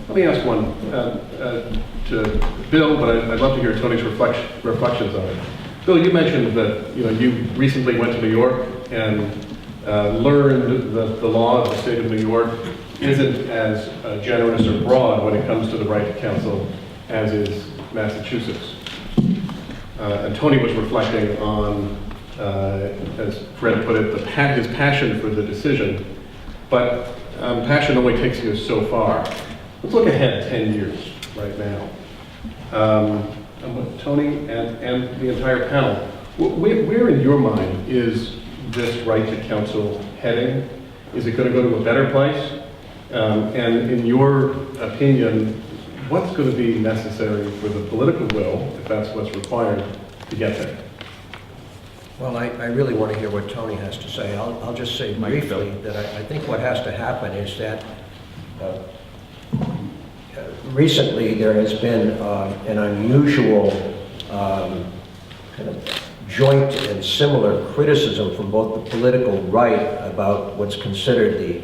Let me ask one to Bill, but I'd love to hear Tony's reflections on it. Bill, you mentioned that you recently went to New York and learned that the law of the state of New York isn't as generous or broad when it comes to the right to counsel as is Massachusetts. And Tony was reflecting on, as Fred put it, his passion for the decision, but passion only takes you so far. Let's look ahead 10 years right now. And with Tony and the entire panel, where in your mind is this right to counsel heading? Is it going to go to a better place? And in your opinion, what's going to be necessary for the political will, if that's what's required, to get there? Well, I really want to hear what Tony has to say. I'll just say briefly that I think what has to happen is that recently there has been an unusual kind of joint and similar criticism from both the political right about what's considered the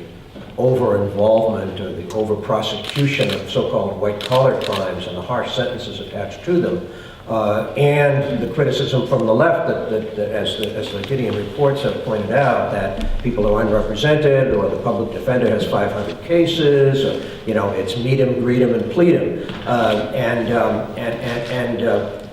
over-involvement or the over-prosecution of so-called white-collar crimes and the harsh sentences attached to them, and the criticism from the left that as the Gideon reports have pointed out, that people are unrepresented, or the public defender has 500 cases, or, it's meet 'em, greet 'em, and plead 'em.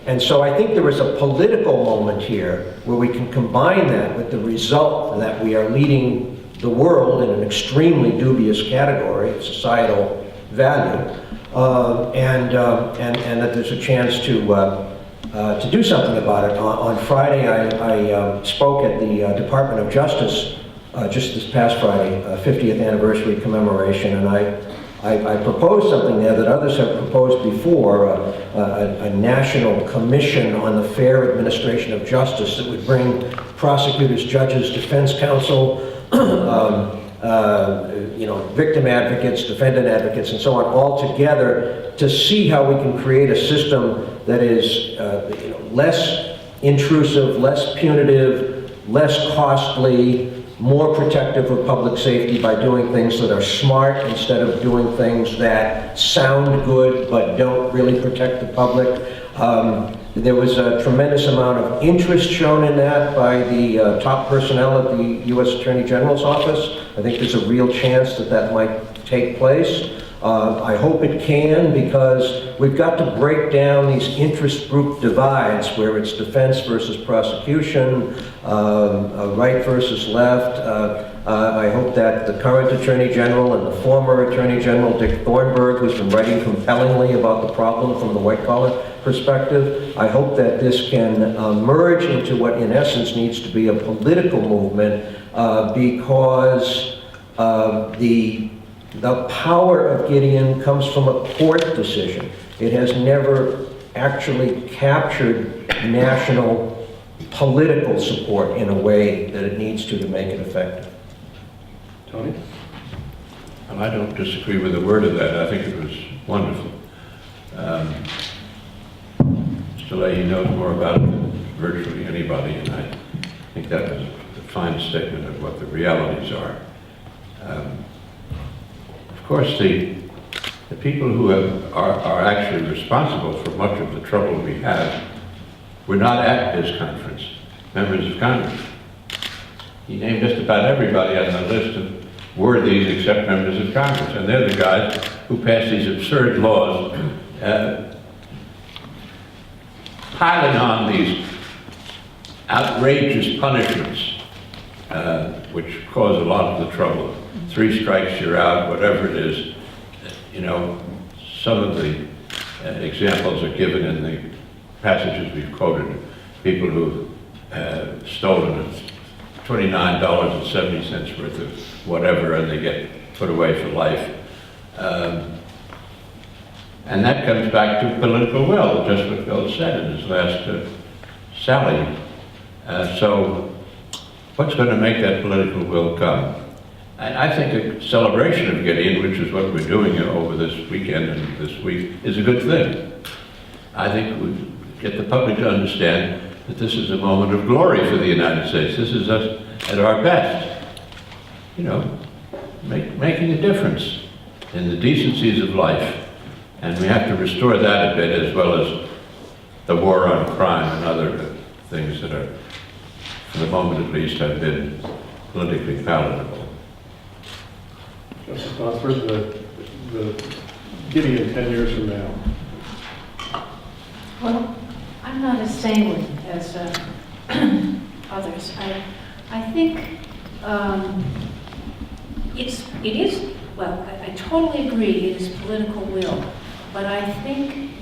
And so I think there is a political moment here where we can combine that with the result that we are leading the world in an extremely dubious category of societal value, and that there's a chance to do something about it. On Friday, I spoke at the Department of Justice just this past Friday, 50th anniversary commemoration, and I proposed something there that others have proposed before, a national commission on the fair administration of justice that would bring prosecutors, judges, defense counsel, victim advocates, defendant advocates, and so on, all together to see how we can create a system that is less intrusive, less punitive, less costly, more protective of public safety by doing things that are smart instead of doing things that sound good but don't really protect the public. There was a tremendous amount of interest shown in that by the top personnel at the U.S. Attorney General's office. I think there's a real chance that that might take place. I hope it can, because we've got to break down these interest group divides where it's defense versus prosecution, right versus left. I hope that the current Attorney General and the former Attorney General, Dick Thornburgh, who's been writing compellingly about the problem from the white-collar perspective, I hope that this can merge into what in essence needs to be a political movement, because the power of Gideon comes from a court decision. It has never actually captured national political support in a way that it needs to make it effective. Tony? Well, I don't disagree with a word of that. I think it was wonderful. Mr. Leahy knows more about it than virtually anybody, and I think that was a fine statement of what the realities are. Of course, the people who are actually responsible for much of the trouble we have were not at this conference, members of Congress. He named just about everybody on the list of worthies except members of Congress, and they're the guys who pass these absurd laws, piling on these outrageous punishments, which cause a lot of the trouble. 3 strikes, you're out, whatever it is. Some of the examples are given in the passages we've quoted. People who've stolen $29.70 worth of whatever, and they get put away for life. And that comes back to political will, just what Bill said in his last sally. So what's going to make that political will come? I think a celebration of Gideon, which is what we're doing over this weekend and this week, is a good thing. I think we get the public to understand that this is a moment of glory for the United States. This is us at our best, making a difference. in the decencies of life. And we have to restore that a bit, as well as the war on crime and other things that are, for the moment at least, have been politically palatable. Justice Gosford, the Gideon 10 years from now. Well, I'm not as sanguine as others. I think it is, well, I totally agree it is political will, but I think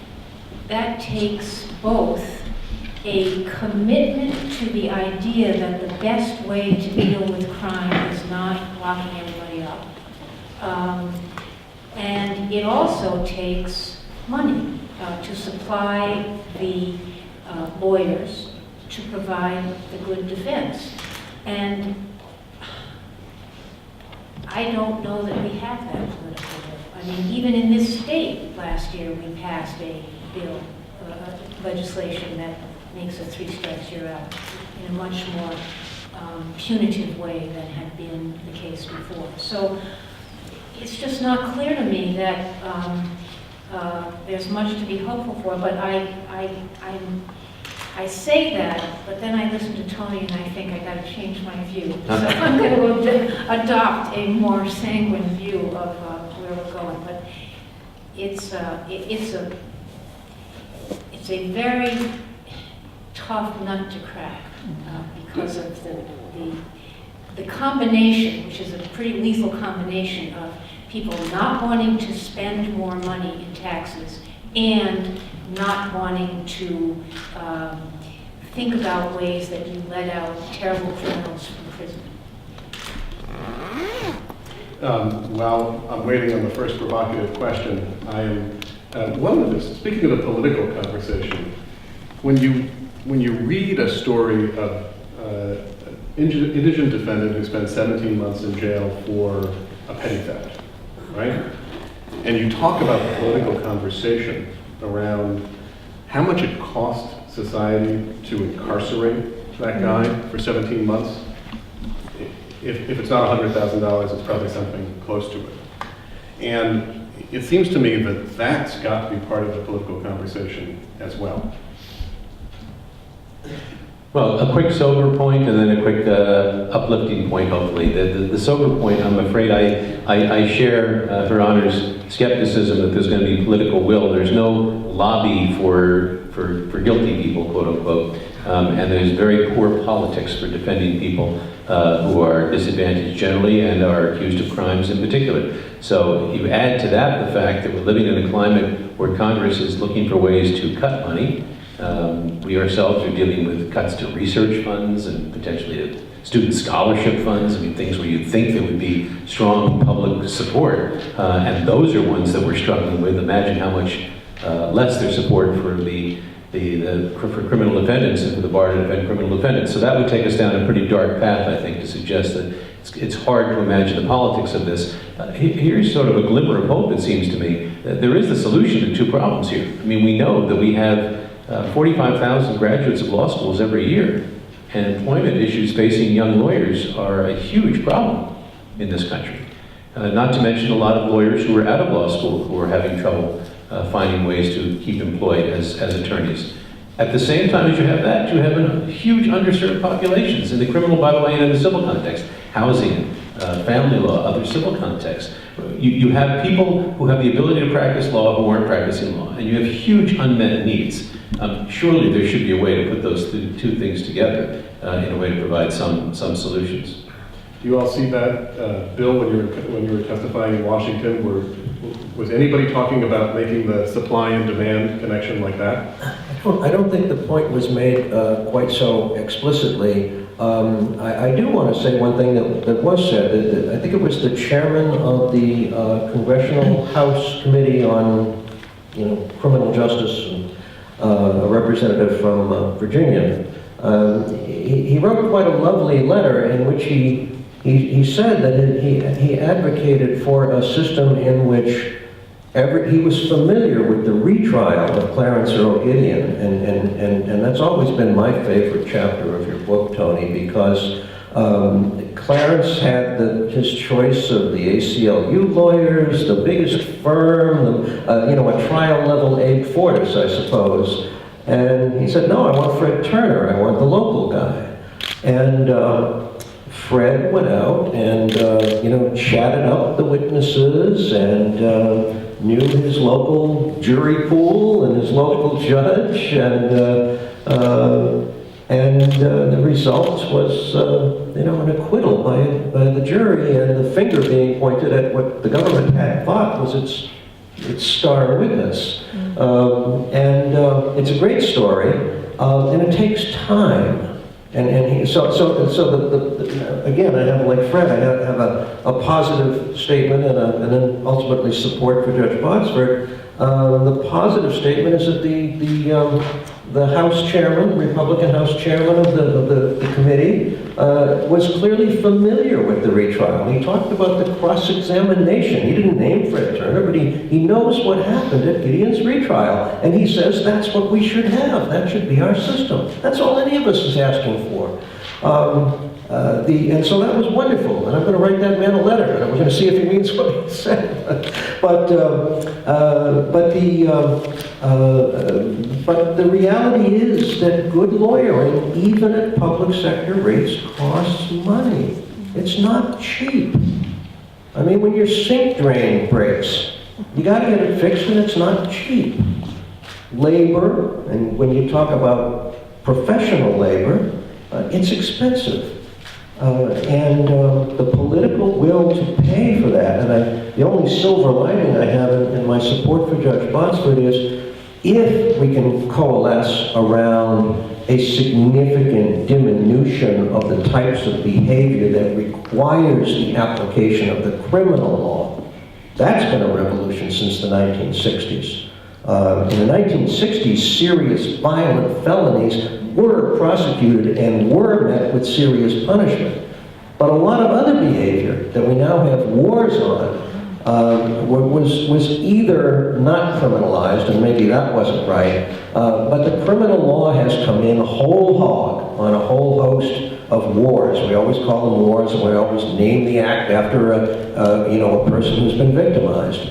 that takes both a commitment to the idea that the best way to deal with crime is not locking everybody up. And it also takes money to supply the lawyers to provide the good defense. And I don't know that we have that political will. I mean, even in this state, last year, we passed a bill, legislation that makes a 3 strikes you're out in a much more punitive way than had been the case before. So it's just not clear to me that there's much to be hopeful for, but I say that, but then I listen to Tony and I think I got to change my view. So I'm going to adopt a more sanguine view of where we're going. But it's a very tough nut to crack because of the combination, which is a pretty lethal combination of people not wanting to spend more money in taxes and not wanting to think about ways that you let out terrible criminals from prison. While I'm waiting on the first provocative question, I am speaking of the political conversation. When you read a story of an indigent defendant who spent 17 months in jail for a petty theft, right? And you talk about the political conversation around how much it cost society to incarcerate that guy for 17 months. If it's not $100,000, it's probably something close to it. And it seems to me that that's got to be part of the political conversation as well. Well, a quick sober point and then a quick uplifting point, hopefully. The sober point, I'm afraid I share Her Honor's skepticism that there's going to be political will. There's no lobby for guilty people, quote unquote, and there's very poor politics for defending people who are disadvantaged generally and are accused of crimes in particular. So you add to that the fact that we're living in a climate where Congress is looking for ways to cut money. We ourselves are dealing with cuts to research funds and potentially to student scholarship funds. I mean, things where you'd think there would be strong public support, and those are ones that we're struggling with. Imagine how much less their support for for criminal defendants and for the bar to defend criminal defendants. So that would take us down a pretty dark path, I think, to suggest that it's hard to imagine the politics of this. Here's sort of a glimmer of hope, it seems to me. There is the solution to 2 problems here. I mean, we know that we have 45,000 graduates of law schools every year, and employment issues facing young lawyers are a huge problem in this country. Not to mention a lot of lawyers who are out of law school who are having trouble finding ways to keep employed as attorneys. At the same time as you have that, you have huge underserved populations in the criminal, by the way, and in the civil context, housing, family law, other civil contexts. You have people who have the ability to practice law who aren't practicing law, and you have huge unmet needs. Surely there should be a way to put those two things together in a way to provide some solutions. Do you all see that, Bill, when you were testifying in Washington? Was anybody talking about making the supply and demand connection like that? I don't think the point was made quite so explicitly. I do want to say one thing that was said. I think it was the chairman of the Congressional House Committee on Criminal Justice, and a representative from Virginia. He wrote quite a lovely letter in which he said that he advocated for a system in which he was familiar with the retrial of Clarence Earl Gideon, and that's always been my favorite chapter of your book, Tony, because Clarence had his choice of the ACLU lawyers, the biggest firm, a trial level Abe Fortas, I suppose. And he said, no, I want Fred Turner, I want the local guy. And Fred went out and, chatted up the witnesses and knew his local jury pool and his local judge, and the result was, an acquittal by the jury, and the finger being pointed at what the government had thought was its star witness. It's a great story, and it takes time. Again, I have, like Fred, I have a positive statement and then ultimately support for Judge Botsford. The positive statement is that the House chairman, Republican House chairman of the committee, was clearly familiar with the retrial. He talked about the cross-examination. He didn't name Fred Turner, but he knows what happened at Gideon's retrial. And he says that's what we should have. That should be our system. That's all any of us is asking for. And so that was wonderful, and I'm going to write that man a letter, and we're going to see if he means what he said. But the reality is that good lawyering, even at public sector rates, costs money. It's not cheap. I mean, when your sink drain breaks, you got to get it fixed, and it's not cheap. Labor, and when you talk about professional labor, it's expensive. The political will to pay for that, and the only silver lining I have in my support for Judge Botsford is if we can coalesce around a significant diminution of the types of behavior that requires the application of the criminal law. That's been a revolution since the 1960s. In the 1960s, serious violent felonies were prosecuted and were met with serious punishment. But a lot of other behavior that we now have wars on was either not criminalized, and maybe that wasn't right, but the criminal law has come in whole hog on a whole host of wars. We always call them wars, and we always name the act after a person who's been victimized.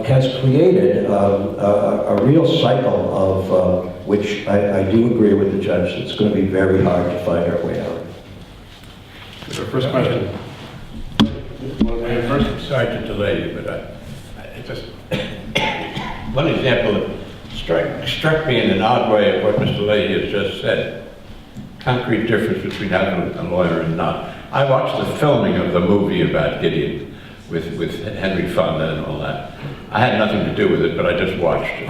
Has created a real cycle of which I do agree with the judge. It's going to be very hard to find our way out. Our first question. First, sorry to delay you, but one example that struck me in an odd way of what Mr. Leahy has just said. Concrete difference between having a lawyer and not. I watched the filming of the movie about Gideon with Henry Fonda and all that. I had nothing to do with it, but I just watched it.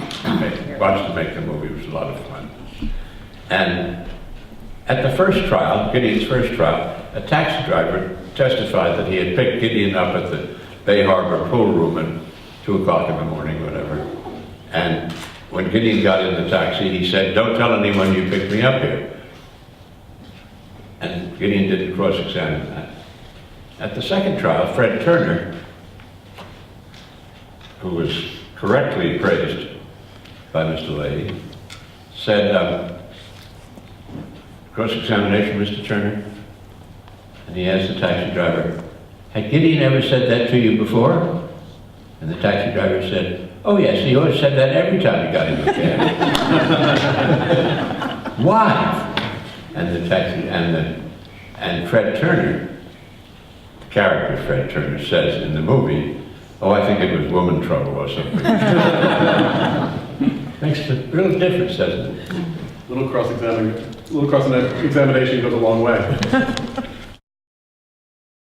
Watched to make the movie. It was a lot of fun. And at the first trial, Gideon's first trial, a taxi driver testified that he had picked Gideon up at the Bay Harbor pool room at 2 o'clock in the morning, whatever. And when Gideon got in the taxi, he said, "Don't tell anyone you picked me up here." And Gideon didn't cross-examine that. At the second trial, Fred Turner, who was correctly praised by Mr. Leahy, said, "Cross-examination, Mr. Turner?" And he asked the taxi driver, "Had Gideon ever said that to you before?" And the taxi driver said, "Oh yes, he always said that every time he got in the cab." Why? And the and Fred Turner, the character Fred Turner says in the movie, "Oh, I think it was woman trouble or something." Makes a real difference, doesn't it? Little cross-examination goes a long way.